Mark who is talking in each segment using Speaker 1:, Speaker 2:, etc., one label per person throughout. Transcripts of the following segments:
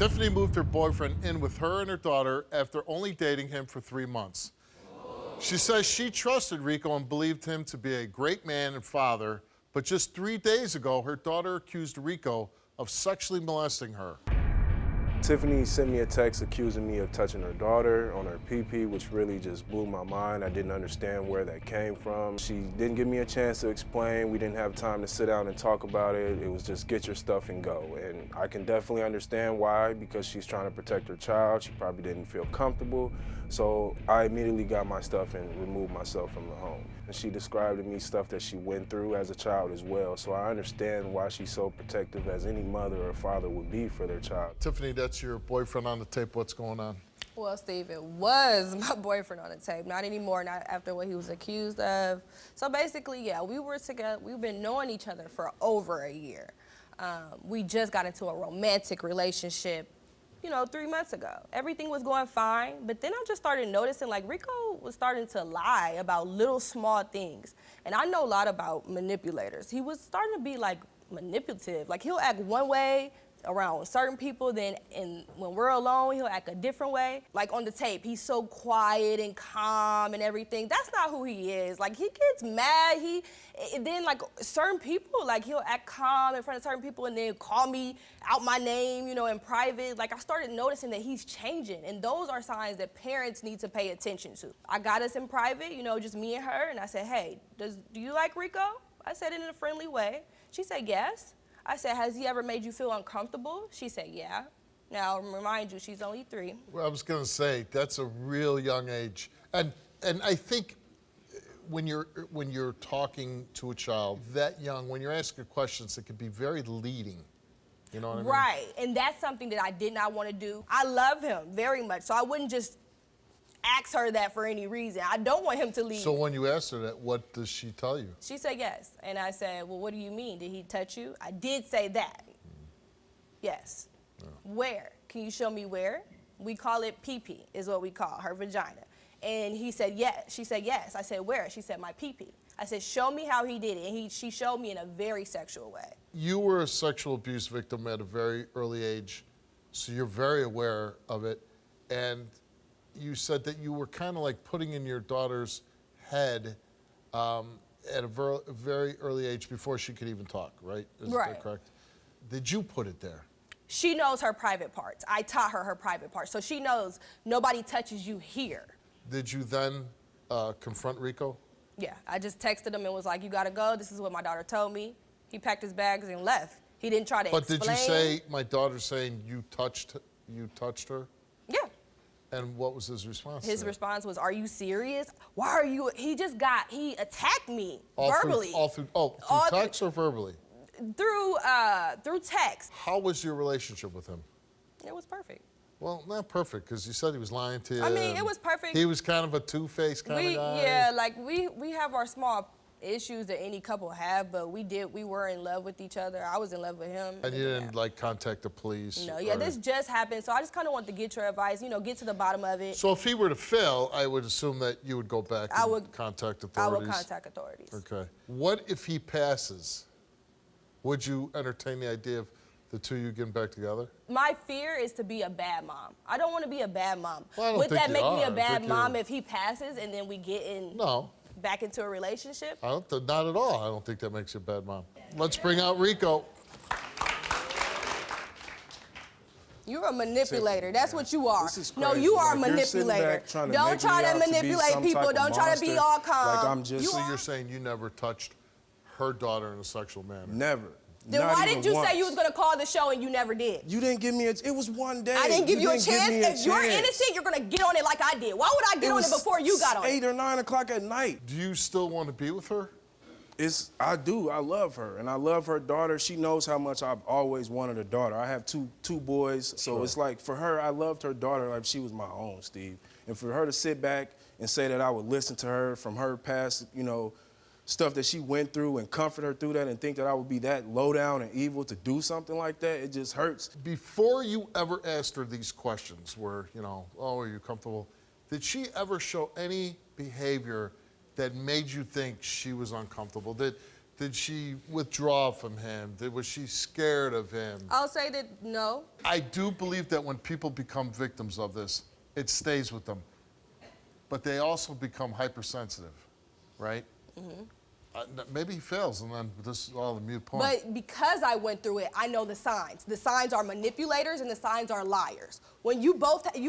Speaker 1: Tiffany moved her boyfriend in with her and her daughter after only dating him for 3 months. She says she trusted Rico and believed him to be a great man and father, but just 3 days ago, her daughter accused Rico of sexually molesting her.
Speaker 2: Tiffany sent me a text accusing me of touching her daughter on her pee-pee, which really just blew my mind. I didn't understand where that came from. She didn't give me a chance to explain. We didn't have time to sit down and talk about it. It was just get your stuff and go. And I can definitely understand why, because she's trying to protect her child. She probably didn't feel comfortable. So I immediately got my stuff and removed myself from the home. And she described to me stuff that she went through as a child as well. So I understand why she's so protective, as any mother or father would be for their child.
Speaker 1: Tiffany, that's your boyfriend on the tape. What's going on?
Speaker 3: Well, Steve, it was my boyfriend on the tape. Not anymore, not after what he was accused of. So basically, yeah, we were together. We've been knowing each other for over a year. We just got into a romantic relationship, 3 months ago. Everything was going fine, but then I just started noticing, like, Rico was starting to lie about little small things. And I know a lot about manipulators. He was starting to be, like, manipulative. Like, he'll act one way around certain people, then when we're alone, he'll act a different way. Like on the tape, he's so quiet and calm and everything. That's not who he is. Like, he gets mad, then like certain people, like he'll act calm in front of certain people and then call me out my name, in private. Like, I started noticing that he's changing, and those are signs that parents need to pay attention to. I got us in private, just me and her, and I said, hey, do you like Rico? I said it in a friendly way. She said yes. I said, has he ever made you feel uncomfortable? She said, yeah. Now, remind you, she's only 3.
Speaker 1: Well, I was going to say, that's a real young age. And I think when you're talking to a child that young, when you're asking questions, it can be very leading. You know what I mean?
Speaker 3: Right, and that's something that I did not want to do. I love him very much, so I wouldn't just ask her that for any reason. I don't want him to leave.
Speaker 1: So when you asked her that, what does she tell you?
Speaker 3: She said yes. And I said, well, what do you mean? Did he touch you? I did say that. Yes. Yeah. Where? Can you show me where? We call it pee-pee, is what we call her vagina. And he said yes. She said yes. I said, where? She said, my pee-pee. I said, show me how he did it. And she showed me in a very sexual way.
Speaker 1: You were a sexual abuse victim at a very early age, so you're very aware of it. And you said that you were kind of like putting in your daughter's head at a very early age before she could even talk, right? Is that correct? Did you put it there?
Speaker 3: She knows her private parts. I taught her private parts. So she knows nobody touches you here.
Speaker 1: Did you then confront Rico?
Speaker 3: Yeah, I just texted him and was like, you gotta go. This is what my daughter told me. He packed his bags and left. He didn't try to explain.
Speaker 1: But did you say, my daughter's saying you touched her?
Speaker 3: Yeah.
Speaker 1: And what was his response?
Speaker 3: His response was, are you serious? Why are you, he attacked me verbally.
Speaker 1: Through text or verbally?
Speaker 3: Through text.
Speaker 1: How was your relationship with him?
Speaker 3: It was perfect.
Speaker 1: Well, not perfect, because you said he was lying to you.
Speaker 3: I mean, it was perfect.
Speaker 1: He was kind of a two-faced kind of guy.
Speaker 3: Yeah, like we have our small issues that any couple have, but we were in love with each other. I was in love with him.
Speaker 1: And you didn't like contact the police?
Speaker 3: No, yeah, this just happened, so I just kind of wanted to get your advice, get to the bottom of it.
Speaker 1: So if he were to fail, I would assume that you would go back and contact authorities?
Speaker 3: I would contact authorities.
Speaker 1: Okay. What if he passes? Would you entertain the idea of the two of you getting back together?
Speaker 3: My fear is to be a bad mom. I don't want to be a bad mom.
Speaker 1: Well, I don't
Speaker 3: Would
Speaker 1: think
Speaker 3: that
Speaker 1: you
Speaker 3: make
Speaker 1: are.
Speaker 3: me a bad mom if he passes and then we get in?
Speaker 1: No.
Speaker 3: Back into a relationship?
Speaker 1: Not at all. I don't think that makes you a bad mom. Let's bring out Rico.
Speaker 3: You're a manipulator. That's what you are.
Speaker 2: This is crazy.
Speaker 3: No, you are a
Speaker 2: Like,
Speaker 3: manipulator.
Speaker 2: Don't
Speaker 3: try to manipulate people. Don't try to be all calm.
Speaker 2: Like, I'm just.
Speaker 1: So you're saying you never touched her daughter in a sexual manner?
Speaker 2: Never.
Speaker 3: Then why did you say you was gonna call the show and you never did?
Speaker 2: You didn't give me it was one day.
Speaker 3: I didn't give you a chance. If you're innocent, you're gonna get on it like I did. Why would I get on it before you got on it?
Speaker 2: 8 or 9 o'clock at night.
Speaker 1: Do you still want to be with her?
Speaker 2: I do. I love her, and I love her daughter. She knows how much I've always wanted a daughter. I have two boys, so It's like, for her, I loved her daughter like she was my own, Steve. And for her to sit back and say that I would listen to her from her past, stuff that she went through and comfort her through that and think that I would be that low down and evil to do something like that, it just hurts.
Speaker 1: Before you ever asked her these questions where, are you comfortable? Did she ever show any behavior that made you think she was uncomfortable? Did Did she withdraw from him? Was she scared of him?
Speaker 3: I'll say that no.
Speaker 1: I do believe that when people become victims of this, it stays with them. But they also become hypersensitive, right? Maybe he fails, and then this is all the mute point.
Speaker 3: But because I went through it, I know the signs. The signs are manipulators and the signs are liars. When you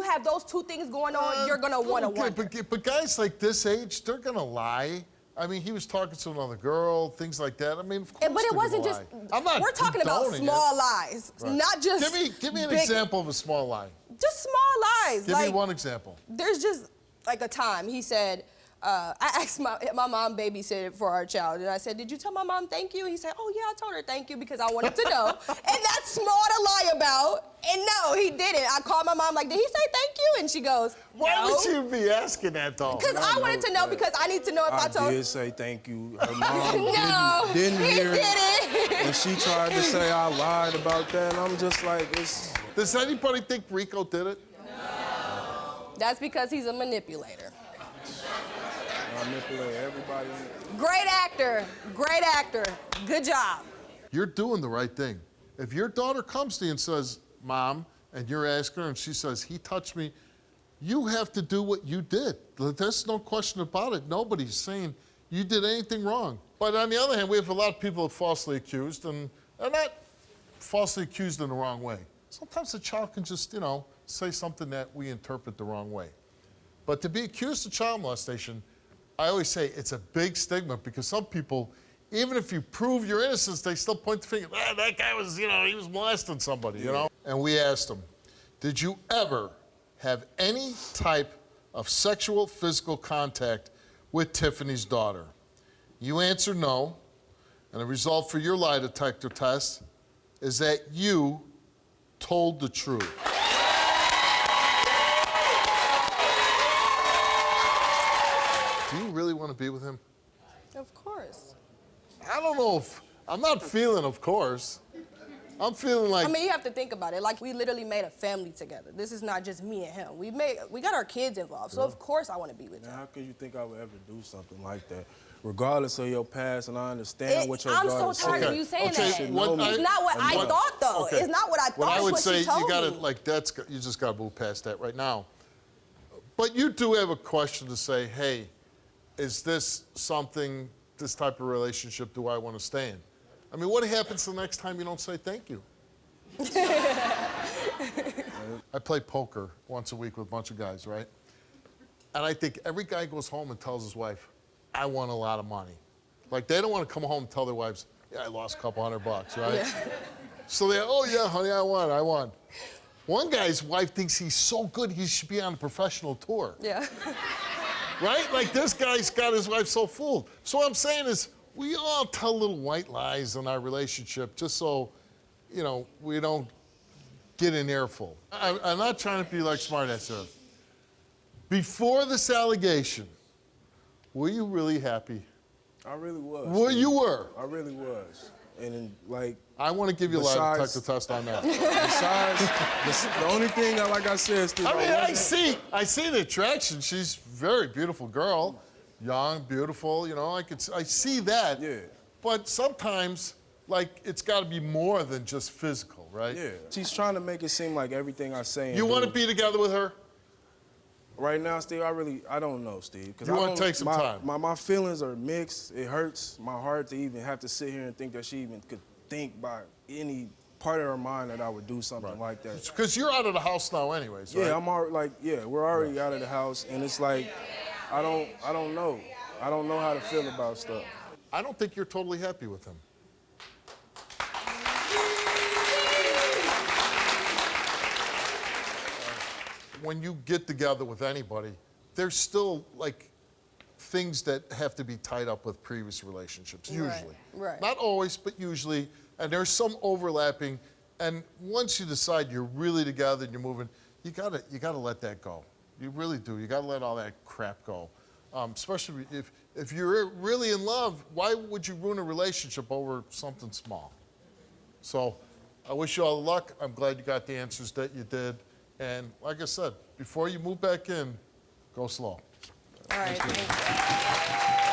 Speaker 3: have those two things going on, you're gonna want to wonder.
Speaker 1: But guys like this age, they're gonna lie. I mean, he was talking to another girl, things like that. I mean, of course
Speaker 3: But it wasn't
Speaker 1: lie.
Speaker 3: just.
Speaker 1: I'm not
Speaker 3: We're talking about
Speaker 1: condoning
Speaker 3: small
Speaker 1: it.
Speaker 3: lies,
Speaker 1: Right.
Speaker 3: not just.
Speaker 1: Give me an
Speaker 3: big-
Speaker 1: example of a small lie.
Speaker 3: Just small lies.
Speaker 1: Give me one example.
Speaker 3: There's just like a time he said, I asked my mom babysitted for our child, and I said, "Did you tell my mom thank you?" He said, "Oh yeah, I told her thank you because I wanted to know." And that's small to lie about. And no, he didn't. I called my mom like, "Did he say thank you?" And she goes,
Speaker 1: Why
Speaker 3: "No."
Speaker 1: would you be asking that though?
Speaker 3: Because I wanted to know because I need to know if I told.
Speaker 2: did say thank you. Her mom
Speaker 3: No,
Speaker 2: didn't
Speaker 3: he
Speaker 2: hear it.
Speaker 3: didn't.
Speaker 2: And she tried to say I lied about that, and I'm just like, it's...
Speaker 1: Does anybody think Rico did it?
Speaker 3: That's because he's a manipulator.
Speaker 2: manipulate everybody.
Speaker 3: Great actor, great actor. Good job.
Speaker 1: You're doing the right thing. If your daughter comes to you and says, Mom, and you're asking her and she says, he touched me, you have to do what you did. There's no question about it. Nobody's saying you did anything wrong. But on the other hand, we have a lot of people falsely accused, and they're not falsely accused in the wrong way. Sometimes a child can just, say something that we interpret the wrong way. But to be accused of child molestation, I always say it's a big stigma because some people, even if you prove your innocence, they still point the finger, that guy was, he was molesting somebody, And we asked him, did you ever have any type of sexual physical contact with Tiffany's daughter? You answered no, and the result for your lie detector test is that you told the truth. Do you really want to be with him?
Speaker 3: Of course.
Speaker 1: I don't know if, I'm not feeling of course. I'm feeling like...
Speaker 3: I mean, you have to think about it. Like, we literally made a family together. This is not just me and him. We got our kids involved, so of course I want to be with him.
Speaker 2: How could you think I would ever do something like that? Regardless of your past, and I understand what your daughter
Speaker 3: I'm so tired of you saying that. It's not what I thought, though.
Speaker 1: Okay.
Speaker 3: It's not what I thought.
Speaker 1: What I would say,
Speaker 3: you told
Speaker 1: you gotta,
Speaker 3: me.
Speaker 1: you just gotta move past that right now. But you do have a question to say, hey, is this something, this type of relationship do I want to stay in? I mean, what happens the next time you don't say thank you? I play poker once a week with a bunch of guys, right? And I think every guy goes home and tells his wife, I won a lot of money. Like, they don't want to come home and tell their wives, yeah, I lost a couple $100, right? Yeah. So they, oh yeah, honey, I won. One guy's wife thinks he's so good he should be on a professional tour.
Speaker 3: Yeah.
Speaker 1: Right? Like, this guy's got his wife so fooled. So what I'm saying is, we all tell little white lies in our relationship just so, we don't get an earful. I'm not trying to be like smartass here. Before this allegation, were you really happy?
Speaker 2: I really was.
Speaker 1: Well, you were.
Speaker 2: I really was. And then,
Speaker 1: I want to give you a lie detector test on that.
Speaker 2: Besides, the only thing that, like I said, Steve,
Speaker 1: I see the attraction. She's a very beautiful girl, young, beautiful. I see that.
Speaker 2: Yeah.
Speaker 1: But sometimes, it's got to be more than just physical, right?
Speaker 2: Yeah. She's trying to make it seem like everything I say.
Speaker 1: You want to be together with her?
Speaker 2: Right now, Steve, I don't know, Steve.
Speaker 1: You want to take some time?
Speaker 2: My feelings are mixed. It hurts my heart to even have to sit here and think that she even could think by any part of her mind that I would do something like that.
Speaker 1: Because you're out of the house now anyways, right?
Speaker 2: Yeah, I'm already, we're already out of the house, and it's like, I don't know. I don't know how to feel about stuff.
Speaker 1: I don't think you're totally happy with him. When you get together with anybody, there's still things that have to be tied up with previous relationships, usually.
Speaker 3: Right.
Speaker 1: Not always, but usually. And there's some overlapping. And once you decide you're really together and you're moving, you gotta let that go. You really do. You gotta let all that crap go. Especially if you're really in love, why would you ruin a relationship over something small? So I wish you all the luck. I'm glad you got the answers that you did. And like I said, before you move back in, go slow.
Speaker 3: All right, thank you.